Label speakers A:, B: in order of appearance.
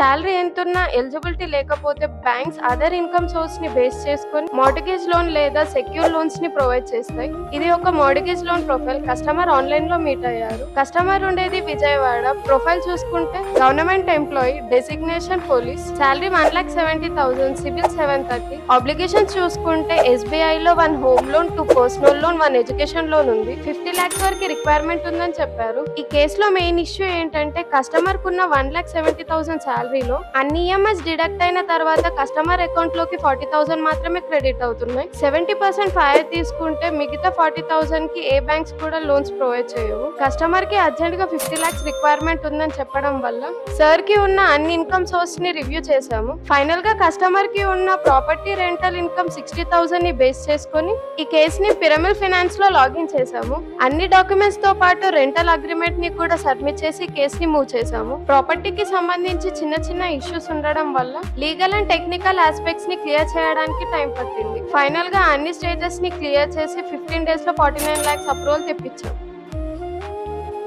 A: Salary ఎంతున్నా eligibility లేకపోతే banks other income source ని బేస్ చేసుకొని మార్టిగేజ్ లోన్ లేదా సెక్యూర్ లోన్స్ ని ప్రొవైడ్ చేస్తాయి. ఇది ఒక mortgage loan profile. Customer online లో మీట్ అయ్యారు. కస్టమర్ ఉండేది విజయవాడ. ప్రొఫైల్ చూసుకుంటే government employee, designation police, salary 1,70,000, CIBIL 730. Obligations చూసుకుంటే SBI లో 1 home loan, 2 personal loan, 1 education loan ఉంది. 50 lakhs వరకు రిక్వైర్మెంట్ ఉందని చెప్పారు. ఈ కేసులో మెయిన్ ఇష్యూ ఏంటంటే కస్టమర్ కున్న 1,70,000 శాలరీలో అన్ని EMIs డిడక్ట్ అయిన తర్వాత కస్టమర్ అకౌంట్ లోకి 40,000 మాత్రమే క్రెడిట్ అవుతున్నాయి. 70% ఫైర్ తీసుకుంటే మిగతా 40,000 కి ఏ బ్యాంక్స్ కూడా లోన్స్ ప్రొవైడ్ చేయవు. కస్టమర్ కి అర్జెంట్ గా 50 lakhs రిక్వైర్మెంట్ ఉందని చెప్పడం వల్ల సార్ కి ఉన్న అన్ని ఇన్కమ్ సోర్స్ ని రివ్యూ చేశాము. ఫైనల్ గా కస్టమర్ కి ఉన్న ప్రాపర్టీ రెంటల్ ఇన్కమ్ 60,000 ని బేస్ చేసుకొని ఈ కేస్ ని పిరమిడ్ ఫైనాన్స్ లో లాగిన్ చేశాము. అన్ని డాక్యుమెంట్స్ తో పాటు రెంటల్ అగ్రిమెంట్ ని కూడా సబ్మిట్ చేసి కేస్ ని మూవ్ చేశాము. ప్రాపర్టీకి సంబంధించి చిన్న చిన్న ఇష్యూస్ ఉండడం వల్ల లీగల్ అండ్ టెక్నికల్ ఆస్పెక్ట్స్ ని క్లియర్ చేయడానికి టైం పట్టింది. ఫైనల్ గా అన్ని స్టేజెస్ ని క్లియర్ చేసి 15 days లో 49 lakhs అప్రూవల్ తెప్పించాం.